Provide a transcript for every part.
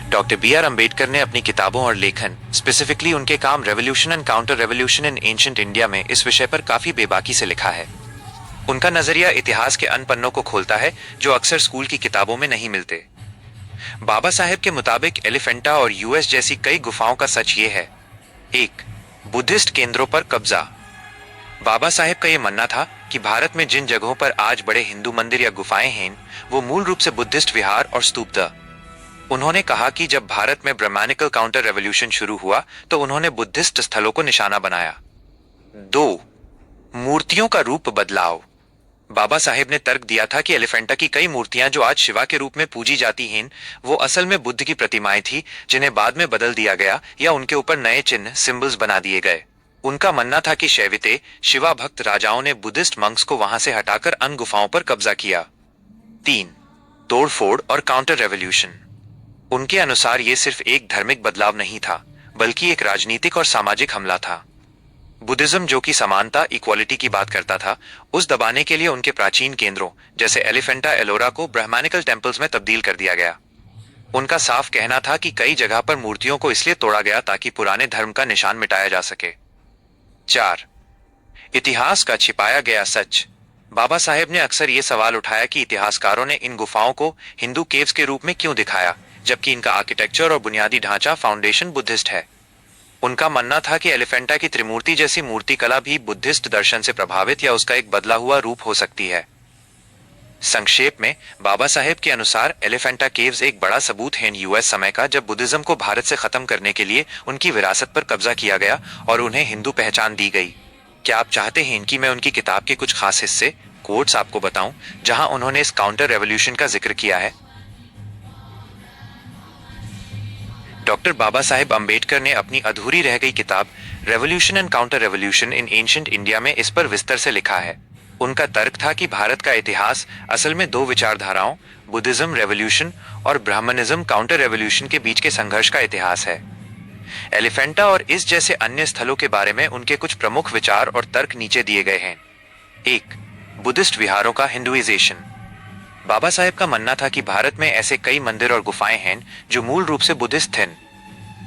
Doctor B are Ambedkar ने अपनी किताबों और लेखन, स्पेसिफिकली उनके काम revolution and counter revolution in ancient India में इस विषय पर काफी बेबाकी से लिखा है। उनका नजरिया इतिहास के अन पन्नों को खोलता है जो अक्सर स्कूल की किताबों में नहीं मिलते। बाबा साहेब के मुताबिक एलिफेंटा और यूएस जैसी कई गुफाओं का सच ये है। 1. बुद्धिस्ट केंद्रों पर कब्जा। बाबा साहेब का यह मानना था कि भारत में जिन जगहों पर आज बड़े हिंदू मंदिर या गुफाएं हैं, वो मूल रूप से बुद्धिस्ट विहार और स्तूप थे। उन्होंने कहा कि जब भारत में ब्राह्मणिकल काउंटर रेवोल्यूशन शुरू हुआ तो उन्होंने बुद्धिस्ट स्थलों को निशाना बनाया। 2. मूर्तियों का रूप बदलाव। बाबा साहेब ने तर्क दिया था कि एलिफेंटा की कई मूर्तियां जो आज शिवा के रूप में पूजी जाती हैं, वो असल में बुद्ध की प्रतिमाएं थी जिन्हें बाद में बदल दिया गया या उनके ऊपर नए चिन्ह सिंबल्स बना दिए गए। उनका मानना था कि शैविते शिवा भक्त राजाओं ने बुद्धिस्ट मंक्स को वहां से हटाकर अन्य गुफाओं पर कब्जा किया। 3. तोड़फोड़ और काउंटर रेवोल्यूशन। उनके अनुसार ये सिर्फ एक धार्मिक बदलाव नहीं था, बल्कि एक राजनीतिक और सामाजिक हमला था। बुद्धिज्म जो कि समानता इक्वालिटी की बात करता था, उस दबाने के लिए उनके प्राचीन केंद्रों जैसे एलिफेंटा एलोरा को ब्राह्मणिकल टेम्पल्स में तब्दील कर दिया गया। उनका साफ कहना था कि कई जगह पर मूर्तियों को इसलिए तोड़ा गया ताकि पुराने धर्म का निशान मिटाया जा सके। 4. इतिहास का छिपाया गया सच। बाबा साहेब ने अक्सर ये सवाल उठाया कि इतिहासकारों ने इन गुफाओं को हिंदू केव्स के रूप में क्यों दिखाया, जबकि इनका आर्किटेक्चर और बुनियादी ढांचा फाउंडेशन बुद्धिस्ट है। उनका मानना था कि एलिफेंटा की त्रिमूर्ति जैसी मूर्ति कला भी बुद्धिस्ट दर्शन से प्रभावित या उसका एक बदला हुआ रूप हो सकती है। संक्षेप में, बाबा साहेब के अनुसार एलिफेंटा केव्स एक बड़ा सबूत है यूएस समय का, जब बुद्धिज्म को भारत से खत्म करने के लिए उनकी विरासत पर कब्जा किया गया और उन्हें हिंदू पहचान दी गई। क्या आप चाहते हैं कि मैं उनकी किताब के कुछ खास हिस्से, कोट्स आपको बताऊं, जहां उन्होंने इस काउंटर रेवोल्यूशन का जिक्र किया है? डॉक्टर बाबा साहेब अम्बेडकर ने अपनी अधूरी रह गई किताब revolution and counter revolution in ancient India में इस पर विस्तार से लिखा है। उनका तर्क था कि भारत का इतिहास असल में दो विचारधाराओं, बुद्धिज्म रेवोल्यूशन और ब्राह्मणिज्म काउंटर रेवोल्यूशन के बीच के संघर्ष का इतिहास है। एलिफेंटा और इस जैसे अन्य स्थलों के बारे में उनके कुछ प्रमुख विचार और तर्क नीचे दिए गए हैं। 1. बुद्धिस्ट विहारों का हिंदुइजेशन। बाबा साहेब का मानना था कि भारत में ऐसे कई मंदिर और गुफाएं हैं जो मूल रूप से बुद्धिस्ट थे।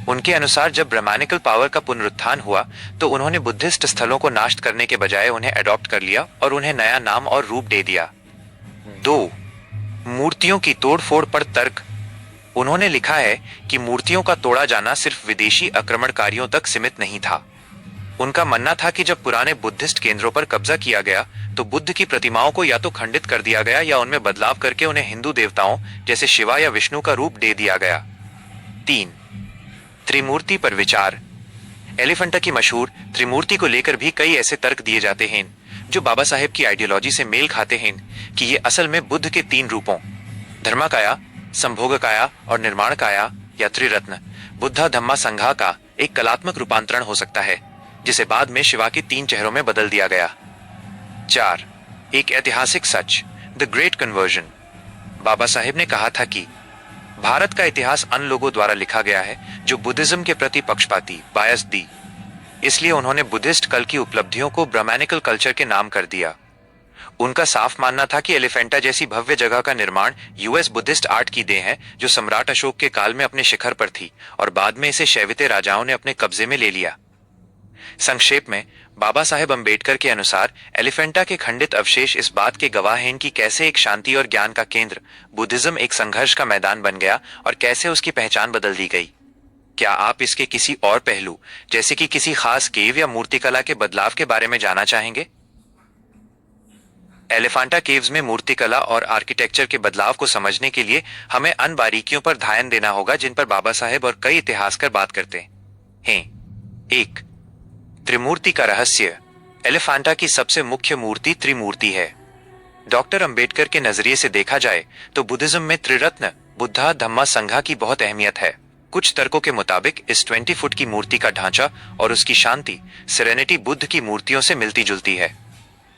उनके अनुसार जब ब्राह्मणिकल पावर का पुनरुत्थान हुआ तो उन्होंने बुद्धिस्ट स्थलों को नाश करने के बजाय उन्हें अडॉप्ट कर लिया और उन्हें नया नाम और रूप दे दिया। 2. मूर्तियों की तोड़फोड़ पर तर्क। उन्होंने लिखा है कि मूर्तियों का तोड़ा जाना सिर्फ विदेशी आक्रमणकारियों तक सीमित नहीं था। उनका मानना था कि जब पुराने बुद्धिस्ट केंद्रों पर कब्जा किया गया तो बुद्ध की प्रतिमाओं को या तो खंडित कर दिया गया या उनमें बदलाव करके उन्हें हिंदू देवताओं जैसे शिवा या विष्णु का रूप दे दिया गया। 3. त्रिमूर्ति पर विचार। एलिफेंटा की मशहूर त्रिमूर्ति को लेकर भी कई ऐसे तर्क दिए जाते हैं जो बाबा साहेब की आइडियोलॉजी से मेल खाते हैं कि ये असल में बुद्ध के 3 रूपों, धर्मकाया, संभोगकाया और निर्माणकाया या त्रिरत्न, बुद्धा धम्मा संघा का एक कलात्मक रूपांतरण हो सकता है, जिसे बाद में शिवा के 3 चेहरों में बदल दिया गया। 4. एक ऐतिहासिक सच, the great conversion. Baba Saheb ने कहा था कि भारत का इतिहास अन लोगों द्वारा लिखा गया है जो बुद्धिज्म के प्रति पक्षपाती बायस दी, इसलिए उन्होंने बुद्धिस्ट कल की उपलब्धियों को ब्राह्मणिकल कल्चर के नाम कर दिया। उनका साफ मानना था कि एलिफेंटा जैसी भव्य जगह का निर्माण यूएस बुद्धिस्ट आर्ट की देन है जो सम्राट अशोक के काल में अपने शिखर पर थी और बाद में इसे शैविते राजाओं ने अपने कब्जे में ले लिया। संक्षेप में, बाबा साहेब अम्बेडकर के अनुसार एलिफेंटा के खंडित अवशेष इस बात के गवाह हैं कि कैसे एक शांति और ज्ञान का केंद्र बुद्धिज्म एक संघर्ष का मैदान बन गया और कैसे उसकी पहचान बदल दी गई। क्या आप इसके किसी और पहलू, जैसे कि किसी खास केव या मूर्तिकला के बदलाव के बारे में जानना चाहेंगे? एलिफेंटा केव्स में मूर्तिकला और आर्किटेक्चर के बदलाव को समझने के लिए हमें अन बारीकियों पर ध्यान देना होगा जिन पर बाबा साहेब और कई इतिहासकार बात करते हैं। 1. त्रिमूर्ति का रहस्य। एलिफेंटा की सबसे मुख्य मूर्ति त्रिमूर्ति है। डॉक्टर अंबेडकर के नजरिए से देखा जाए तो बुद्धिज्म में त्रिरत्न बुद्धा धम्मा संघा की बहुत अहमियत है। कुछ तर्कों के मुताबिक इस 20 फुट की मूर्ति का ढांचा और उसकी शांति सेरेनिटी बुद्ध की मूर्तियों से मिलती जुलती है।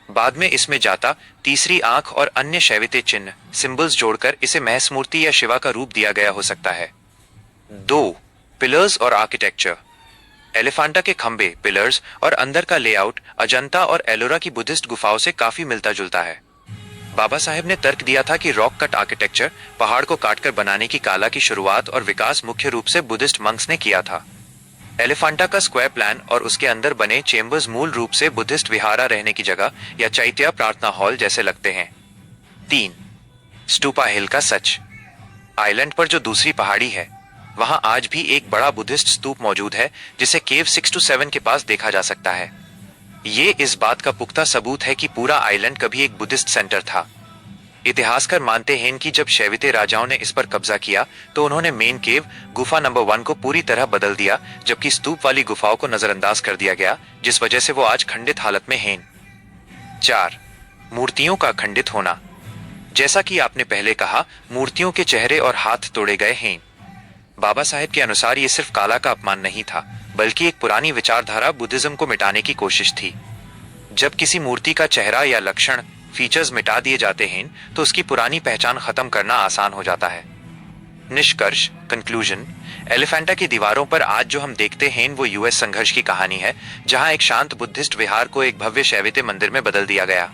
बाद में इसमें जाता, तीसरी आंख और अन्य शैविते चिन्ह सिंबल्स जोड़कर इसे महस मूर्ति या शिवा का रूप दिया गया हो सकता है। 2. पिलर्स और आर्किटेक्चर। एलिफेंटा के खंबे, पिलर्स और अंदर का लेआउट अजंता और एलोरा की बुद्धिस्ट गुफाओं से काफी मिलता जुलता है। बाबा साहेब ने तर्क दिया था कि रॉक कट आर्किटेक्चर, पहाड़ को काटकर बनाने की कला की शुरुआत और विकास मुख्य रूप से बुद्धिस्ट मंक्स ने किया था। एलिफेंटा का स्क्वायर प्लान और उसके अंदर बने चेम्बर्स मूल रूप से बुद्धिस्ट विहारा रहने की जगह या चैत्य प्रार्थना हॉल जैसे लगते हैं। 3. स्टूपा हिल का सच। आइलैंड पर जो दूसरी पहाड़ी है, वहां आज भी एक बड़ा बुद्धिस्ट स्तूप मौजूद है जिसे केव 6 to 7 के पास देखा जा सकता है। ये इस बात का पुख्ता सबूत है कि पूरा आइलैंड कभी एक बुद्धिस्ट सेंटर था। इतिहासकार मानते हैं कि जब शैविते राजाओं ने इस पर कब्जा किया तो उन्होंने मेन केव गुफा नंबर 1 को पूरी तरह बदल दिया, जबकि स्तूप वाली गुफाओं को नजरअंदाज कर दिया गया, जिस वजह से वो आज खंडित हालत में हैं। 4. मूर्तियों का खंडित होना। जैसा कि आपने पहले कहा, मूर्तियों के चेहरे और हाथ तोड़े गए हैं। बाबा साहेब के अनुसार ये सिर्फ काला का अपमान नहीं था, बल्कि एक पुरानी विचारधारा बुद्धिज्म को मिटाने की कोशिश थी। जब किसी मूर्ति का चेहरा या लक्षण फीचर्स मिटा दिए जाते हैं तो उसकी पुरानी पहचान खत्म करना आसान हो जाता है। निष्कर्ष, कंक्लूजन, एलिफेंटा की दीवारों पर आज जो हम देखते हैं वो यूएस संघर्ष की कहानी है, जहां एक शांत बुद्धिस्ट विहार को एक भव्य शैविते मंदिर में बदल दिया गया।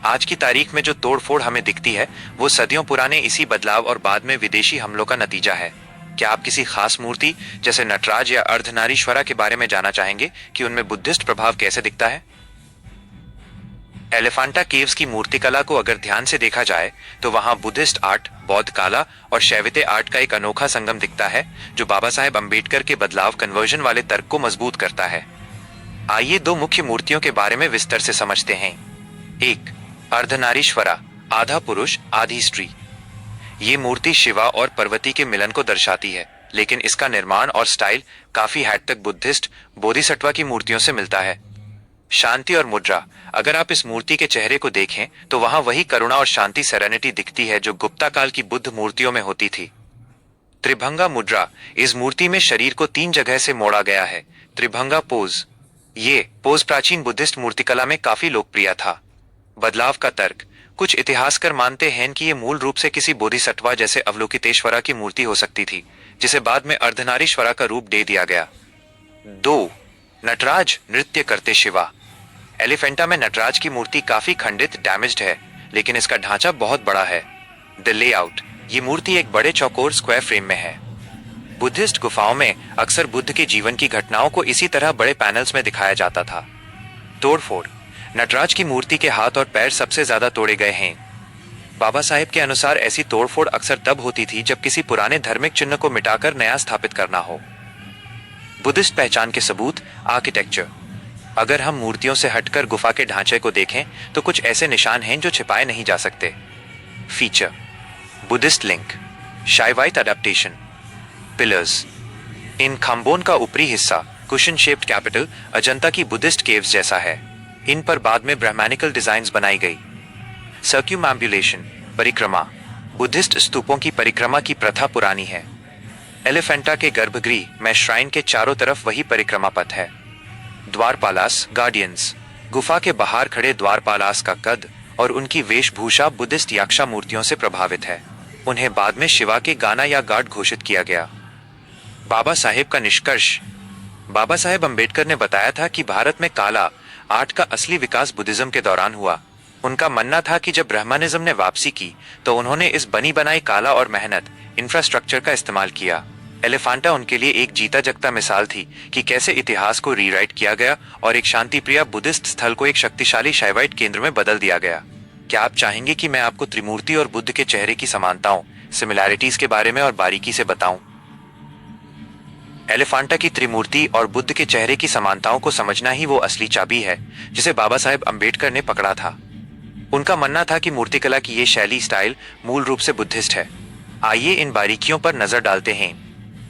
आज की तारीख में जो तोड़फोड़ हमें दिखती है वो सदियों पुराने इसी बदलाव और बाद में विदेशी हमलों का नतीजा है। क्या आप किसी खास मूर्ति जैसे नटराज या अर्धनारीश्वरा के बारे में जानना चाहेंगे कि उनमें बुद्धिस्ट प्रभाव कैसे दिखता है? एलिफेंटा केव्स की मूर्तिकला को अगर ध्यान से देखा जाए तो वहां बुद्धिस्ट आर्ट, बौद्ध कला और शैविते आर्ट का एक अनोखा संगम दिखता है, जो बाबा साहेब अंबेडकर के बदलाव कन्वर्जन वाले तर्क को मजबूत करता है। आइए दो मुख्य मूर्तियों के बारे में विस्तार से समझते हैं। 1. अर्धनारीश्वरा, आधा पुरुष आधी स्त्री। ये मूर्ति शिवा और पार्वती के मिलन को दर्शाती है, लेकिन इसका निर्माण और स्टाइल काफी हद तक बुद्धिस्ट बोधिसत्वा की मूर्तियों से मिलता है। शांति और मुद्रा। अगर आप इस मूर्ति के चेहरे को देखें तो वहां वही करुणा और शांति सेरेनिटी दिखती है जो गुप्ता काल की बुद्ध मूर्तियों में होती थी। त्रिभंगा मुद्रा। इस मूर्ति में शरीर को 3 जगह से मोड़ा गया है। त्रिभंगा पोज। ये पोज प्राचीन बुद्धिस्ट मूर्तिकला में काफी लोकप्रिय था। बदलाव का तर्क। कुछ इतिहासकार मानते हैं कि ये मूल रूप से किसी बोधिसत्वा जैसे अवलोकितेश्वरा की मूर्ति हो सकती थी, जिसे बाद में अर्धनारीश्वरा का रूप दे दिया गया। 2. नटराज, नृत्य करते शिवा। एलिफेंटा में नटराज की मूर्ति काफी खंडित, डैमेज्ड है, लेकिन इसका ढांचा बहुत बड़ा है। The layout. ये मूर्ति एक बड़े चौकोर स्क्वायर फ्रेम में है। बुद्धिस्ट गुफाओं में अक्सर बुद्ध के जीवन की घटनाओं को इसी तरह बड़े पैनल्स में दिखाया जाता था। तोड़फोड़। नटराज की मूर्ति के हाथ और पैर सबसे ज्यादा तोड़े गए हैं। बाबा साहेब के अनुसार ऐसी तोड़फोड़ अक्सर तब होती थी जब किसी पुराने धार्मिक चिन्ह को मिटाकर नया स्थापित करना हो। बुद्धिस्ट पहचान के सबूत, आर्किटेक्चर। अगर हम मूर्तियों से हटकर गुफा के ढांचे को देखें तो कुछ ऐसे निशान हैं जो छिपाए नहीं जा सकते। Feature, Buddhist link, Shaivite adaptation, pillars. इन खंबों का ऊपरी हिस्सा कुशन शेप्ड कैपिटल अजंता की बुद्धिस्ट केव्स जैसा है। इन पर बाद में ब्राह्मणिकल डिजाइन्स बनाई गई। सर्क्यूमैम्बुलेशन, परिक्रमा। बुद्धिस्ट स्तूपों की परिक्रमा की प्रथा पुरानी है। एलिफेंटा के गर्भगृह में श्राइन के चारों तरफ वही परिक्रमा पथ है। द्वारपालास, गार्डियंस। गुफा के बाहर खड़े द्वारपालास का कद और उनकी वेशभूषा बुद्धिस्ट याक्षा मूर्तियों से प्रभावित है। उन्हें बाद में शिवा के गाना या गार्ड घोषित किया गया। बाबा साहेब का निष्कर्ष। बाबा साहेब अंबेडकर ने बताया था कि भारत में काला आर्ट का असली विकास बुद्धिज्म के दौरान हुआ। उनका मानना था कि जब ब्राह्मणिज्म ने वापसी की तो उन्होंने इस बनी बनाई काला और मेहनत इंफ्रास्ट्रक्चर का इस्तेमाल किया। एलिफेंटा उनके लिए एक जीता जगता मिसाल थी कि कैसे इतिहास को रीराइट किया गया और एक शांतिप्रिय बुद्धिस्ट स्थल को एक शक्तिशाली शाइवाइट केंद्र में बदल दिया गया। क्या आप चाहेंगे कि मैं आपको त्रिमूर्ति और बुद्ध के चेहरे की समानताओं, सिमिलैरिटीज के बारे में और बारीकी से बताऊं? एलिफेंटा की त्रिमूर्ति और बुद्ध के चेहरे की समानताओं को समझना ही वो असली चाबी है जिसे बाबा साहेब अंबेडकर ने पकड़ा था। उनका मानना था कि मूर्तिकला की ये शैली स्टाइल मूल रूप से बुद्धिस्ट है। आइए इन बारीकियों पर नजर डालते हैं।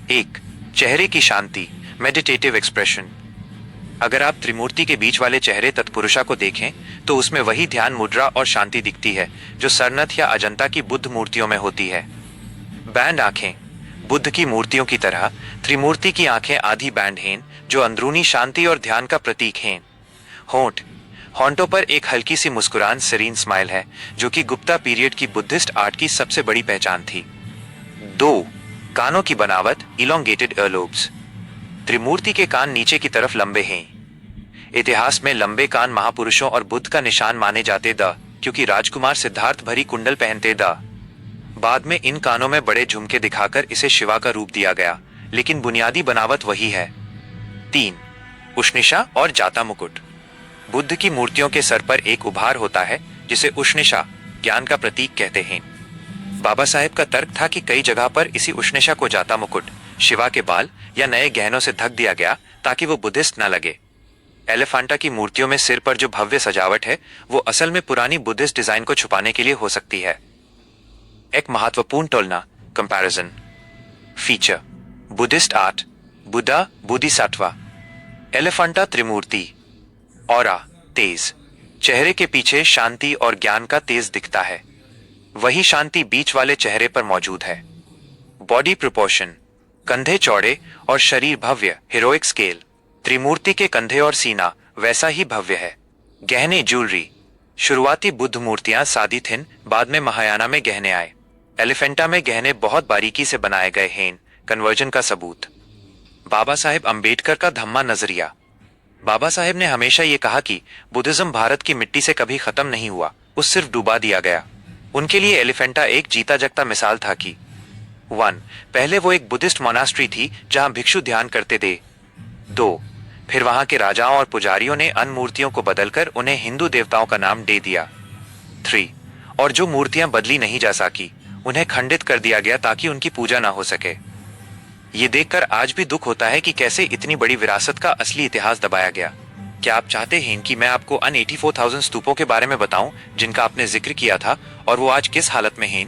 1. चेहरे की शांति, मेडिटेटिव एक्सप्रेशन। अगर आप त्रिमूर्ति के बीच वाले चेहरे तत्पुरुषा को देखें तो उसमें वही ध्यान मुद्रा और शांति दिखती है जो सरनाथ या अजंता की बुद्ध मूर्तियों में होती है। बैंड आंखें। बुद्ध की मूर्तियों की तरह त्रिमूर्ति की आंखें आधी बैंड हैं जो अंदरूनी शांति और ध्यान का प्रतीक हैं। होंठ। होंठों पर एक हल्की सी मुस्कुरान, सेरीन स्माइल है जो कि गुप्ता पीरियड की बुद्धिस्ट आर्ट की सबसे बड़ी पहचान थी। 2. कानों की बनावट, इलोंगेटेड ईयरलोब्स। त्रिमूर्ति के कान नीचे की तरफ लंबे हैं। इतिहास में लंबे कान महापुरुषों और बुद्ध का निशान माने जाते द क्योंकि राजकुमार सिद्धार्थ भरी कुंडल पहनते द। बाद में इन कानों में बड़े झुमके दिखाकर इसे शिवा का रूप दिया गया, लेकिन बुनियादी बनावट वही है। 3. उष्णिशा और जाता मुकुट। बुद्ध की मूर्तियों के सर पर एक उभार होता है जिसे उष्णिशा, ज्ञान का प्रतीक कहते हैं। बाबा साहेब का तर्क था कि कई जगह पर इसी उष्णिशा को जाता मुकुट, शिवा के बाल या नए गहनों से ढक दिया गया ताकि वो बुद्धिस्ट न लगे। एलिफेंटा की मूर्तियों में सिर पर जो भव्य सजावट है वो असल में पुरानी बुद्धिस्ट डिजाइन को छुपाने के लिए हो सकती है। एक महत्वपूर्ण तुलना, comparison. Feature: Buddhist art, Buddha Bodhisattva. Elephanta Trimurti. Aura, तेज, चेहरे के पीछे शांति और ज्ञान का तेज दिखता है। वही शांति बीच वाले चेहरे पर मौजूद है। बॉडी प्रोपोर्शन, कंधे चौड़े और शरीर भव्य, हीरोइक स्केल। त्रिमूर्ति के कंधे और सीना वैसा ही भव्य है। गहने, ज्वेलरी। शुरुआती बुद्ध मूर्तियां सादी थिन, बाद में महायाना में गहने आए। एलिफेंटा में गहने बहुत बारीकी से बनाए गए हैं, कन्वर्जन का सबूत। बाबा साहेब अंबेडकर का धम्मा नजरिया। बाबा साहेब ने हमेशा ये कहा कि बुद्धिज्म भारत की मिट्टी से कभी खत्म नहीं हुआ, उस सिर्फ डुबा दिया गया। उनके लिए एलिफेंटा एक जीता जगता मिसाल था कि 1. पहले वो एक बुद्धिस्ट मोनास्ट्री थी जहां भिक्षु ध्यान करते थे। 2. फिर वहां के राजाओं और पुजारियों ने अन्य मूर्तियों को बदलकर उन्हें हिंदू देवताओं का नाम दे दिया। 3. और जो मूर्तियां बदली नहीं जा सकी उन्हें खंडित कर दिया गया ताकि उनकी पूजा ना हो सके। ये देखकर आज भी दुख होता है कि कैसे इतनी बड़ी विरासत का असली इतिहास दबाया गया। क्या आप चाहते हैं कि मैं आपको अन 84,000 स्तूपों के बारे में बताऊं जिनका आपने जिक्र किया था और वो आज किस हालत में हैं?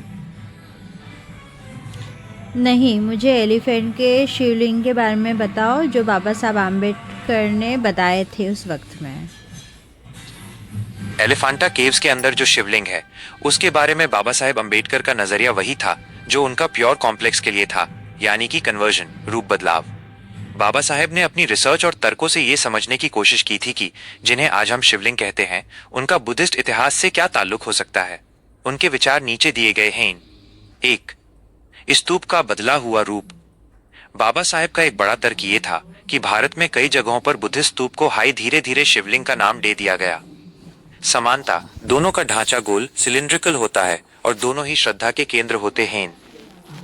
नहीं, मुझे एलिफेंट के शिवलिंग के बारे में बताओ जो बाबा साहब आम्बेडकर ने बताए थे उस वक्त में। एलिफेंटा केव्स के अंदर जो शिवलिंग है उसके बारे में बाबा साहेब अंबेडकर का नजरिया वही था जो उनका प्योर कॉम्प्लेक्स के लिए था, यानी कि कन्वर्जन, रूप बदलाव। बाबा साहेब ने अपनी रिसर्च और तर्कों से यह समझने की कोशिश की थी कि जिन्हें आज हम शिवलिंग कहते हैं उनका बुद्धिस्ट इतिहास से क्या ताल्लुक हो सकता है। उनके विचार नीचे दिए गए हैं। 1. स्तूप का बदला हुआ रूप। बाबा साहेब का एक बड़ा तर्क ये था कि भारत में कई जगहों पर बुद्धिस्ट स्तूप को हाई धीरे धीरे शिवलिंग का नाम दे दिया गया। समानता, दोनों का ढांचा गोल सिलिंड्रिकल होता है और दोनों ही श्रद्धा के केंद्र होते हैं।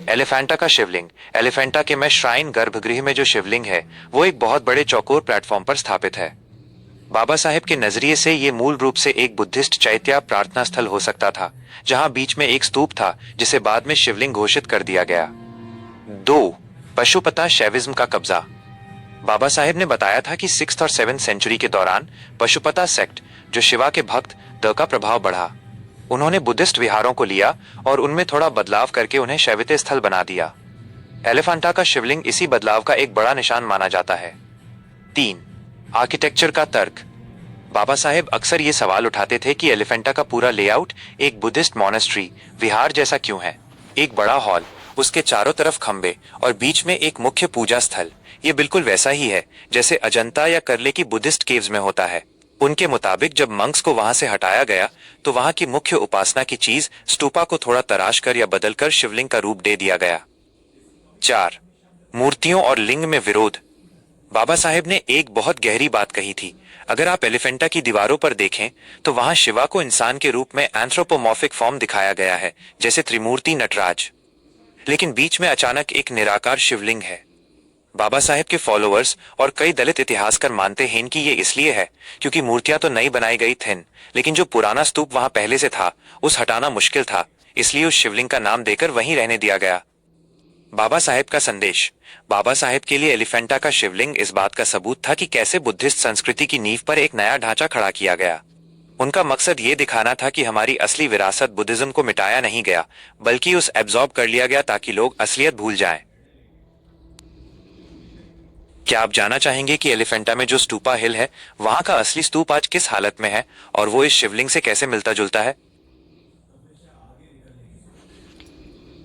एलिफेंटा का शिवलिंग, एलिफेंटा के में श्राइन गर्भगृह में जो शिवलिंग है वो एक बहुत बड़े चौकोर प्लेटफॉर्म पर स्थापित है। बाबा साहेब के नजरिए से ये मूल रूप से एक बुद्धिस्ट चैत्य प्रार्थना स्थल हो सकता था जहां बीच में एक स्तूप था जिसे बाद में शिवलिंग घोषित कर दिया गया। 2. पशुपता शैविज्म का कब्जा। बाबा साहेब ने बताया था कि 6th और 7th सेंचुरी के दौरान पशुपता सेक्ट, जो शिवा के भक्त द का प्रभाव बढ़ा। उन्होंने बुद्धिस्ट विहारों को लिया और उनमें थोड़ा बदलाव करके उन्हें शैवित्य स्थल बना दिया। एलिफेंटा का शिवलिंग इसी बदलाव का एक बड़ा निशान माना जाता है। 3. आर्किटेक्चर का तर्क। बाबा साहेब अक्सर ये सवाल उठाते थे कि एलिफेंटा का पूरा लेआउट एक बुद्धिस्ट मोनेस्ट्री, विहार जैसा क्यों है। एक बड़ा हॉल, उसके चारों तरफ खंबे और बीच में एक मुख्य पूजा स्थल, ये बिल्कुल वैसा ही है जैसे अजंता या करले की बुद्धिस्ट केव्स में होता है। उनके मुताबिक जब मंक्स को वहां से हटाया गया तो वहां की मुख्य उपासना की चीज स्तूपा को थोड़ा तराश कर या बदलकर शिवलिंग का रूप दे दिया गया। 4. मूर्तियों और लिंग में विरोध। बाबा साहेब ने एक बहुत गहरी बात कही थी। अगर आप एलिफेंटा की दीवारों पर देखें तो वहां शिवा को इंसान के रूप में एंथ्रोपोमॉर्फिक फॉर्म दिखाया गया है, जैसे त्रिमूर्ति नटराज, लेकिन बीच में अचानक एक निराकार शिवलिंग है। बाबा साहेब के फॉलोअर्स और कई दलित इतिहासकार मानते हैं कि ये इसलिए है क्योंकि मूर्तियां तो नई बनाई गई थीं, लेकिन जो पुराना स्तूप वहां पहले से था उस हटाना मुश्किल था, इसलिए उस शिवलिंग का नाम देकर वहीं रहने दिया गया। बाबा साहेब का संदेश। बाबा साहेब के लिए एलिफेंटा का शिवलिंग इस बात का सबूत था कि कैसे बुद्धिस्ट संस्कृति की नींव पर एक नया ढांचा खड़ा किया गया। उनका मकसद ये दिखाना था कि हमारी असली विरासत बुद्धिज्म को मिटाया नहीं गया, बल्कि उस एब्जॉर्ब कर लिया गया ताकि लोग असलियत भूल जाएं। क्या आप जानना चाहेंगे कि एलिफेंटा में जो स्तूपा हिल है वहां का असली स्तूप आज किस हालत में है और वो इस शिवलिंग से कैसे मिलता जुलता है?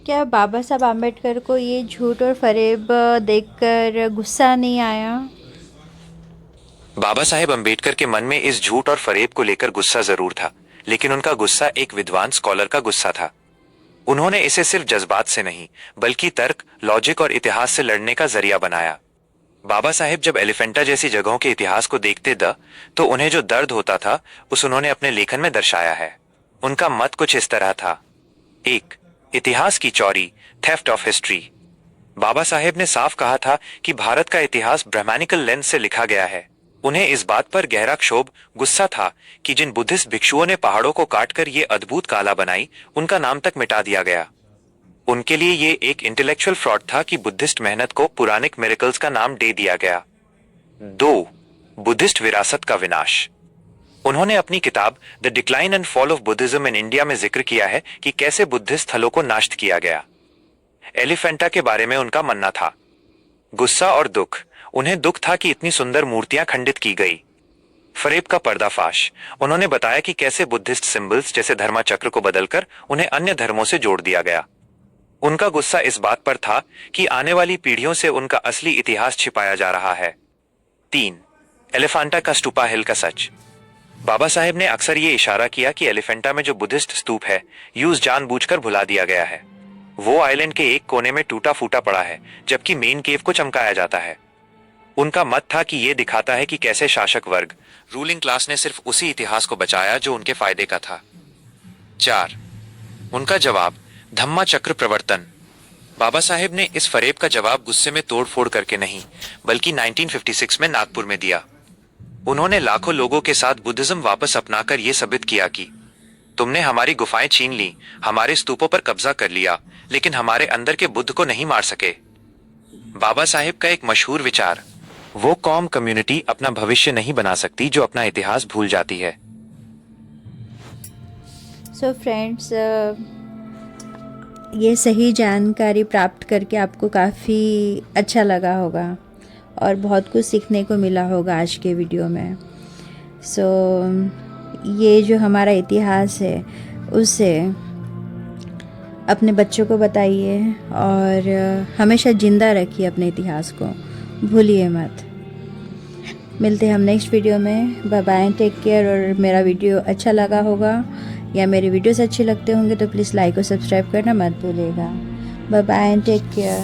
क्या बाबा साहब आम्बेडकर को ये झूठ और फरेब देखकर गुस्सा नहीं आया? बाबा साहेब अंबेडकर के मन में इस झूठ और फरेब को लेकर गुस्सा जरूर था, लेकिन उनका गुस्सा एक विद्वान स्कॉलर का गुस्सा था। उन्होंने इसे सिर्फ जज्बात से नहीं बल्कि तर्क, लॉजिक और इतिहास से लड़ने का जरिया बनाया। बाबा साहेब जब एलिफेंटा जैसी जगहों के इतिहास को देखते तो उन्हें जो दर्द होता था उस उन्होंने अपने लेखन में दर्शाया है। उनका मत कुछ इस तरह था। 1. इतिहास की चोरी, theft of history. Baba Saheb ने साफ कहा था कि भारत का इतिहास ब्राह्मणिकल लेंस से लिखा गया है। उन्हें इस बात पर गहरा क्षोभ, गुस्सा था कि जिन बुद्धिस्ट भिक्षुओं ने पहाड़ों को काटकर ये अद्भुत काला बनाई, उनका नाम तक मिटा दिया गया। उनके लिए ये एक इंटेलेक्चुअल फ्रॉड था कि बुद्धिस्ट मेहनत को पुरानिक मिरेकल्स का नाम दे दिया गया। 2. बुद्धिस्ट विरासत का विनाश। उन्होंने अपनी किताब the decline and fall of Buddhism in India में जिक्र किया है कि कैसे बुद्धिस्ट स्थलों को नष्ट किया गया। एलिफेंटा के बारे में उनका मानना था। गुस्सा और दुख। उन्हें दुख था कि इतनी सुंदर मूर्तियां खंडित की गई। फरेब का पर्दाफाश। उन्होंने बताया कि कैसे बुद्धिस्ट सिंबल्स जैसे धर्मा चक्र को बदलकर उन्हें अन्य धर्मों से जोड़ दिया गया। उनका गुस्सा इस बात पर था कि आने वाली पीढ़ियों से उनका असली इतिहास छिपाया जा रहा है। 3. एलिफेंटा का स्टूपा हिल का सच। बाबा साहेब ने अक्सर ये इशारा किया कि एलिफेंटा में जो बुद्धिस्ट स्तूप है, यूज जानबूझकर भुला दिया गया है। वो आइलैंड के एक कोने में टूटा फूटा पड़ा है, जबकि मेन केव को चमकाया जाता है। उनका मत था कि यह दिखाता है कि कैसे शासक वर्ग, रूलिंग क्लास ने सिर्फ उसी इतिहास को बचाया जो उनके फायदे का था। 4. उनका जवाब, धम्मा चक्र प्रवर्तन। बाबा साहेब ने इस फरेब का जवाब गुस्से में तोड़फोड़ करके नहीं, बल्कि 1956 में नागपुर में दिया। उन्होंने लाखों लोगों के साथ बुद्धिज्म वापस अपनाकर यह साबित किया कि तुमने हमारी गुफाएं छीन ली, हमारे स्तूपों पर कब्जा कर लिया, लेकिन हमारे अंदर के बुद्ध को नहीं मार सके। बाबा साहेब का एक मशहूर विचार, वो कौम कम्युनिटी अपना भविष्य नहीं बना सकती जो अपना इतिहास भूल जाती है। सो फ्रेंड्स, ये सही जानकारी प्राप्त करके आपको काफ़ी अच्छा लगा होगा और बहुत कुछ सीखने को मिला होगा आज के वीडियो में। सो ये जो हमारा इतिहास है उसे अपने बच्चों को बताइए और हमेशा ज़िंदा रखिए अपने इतिहास को, भूलिए मत। मिलते हैं हम नेक्स्ट वीडियो में। Bye bye, take care. और मेरा वीडियो अच्छा लगा होगा या मेरे वीडियोस अच्छे लगते होंगे तो प्लीज़ लाइक और सब्सक्राइब करना मत भूलिएगा। Bye bye, take care.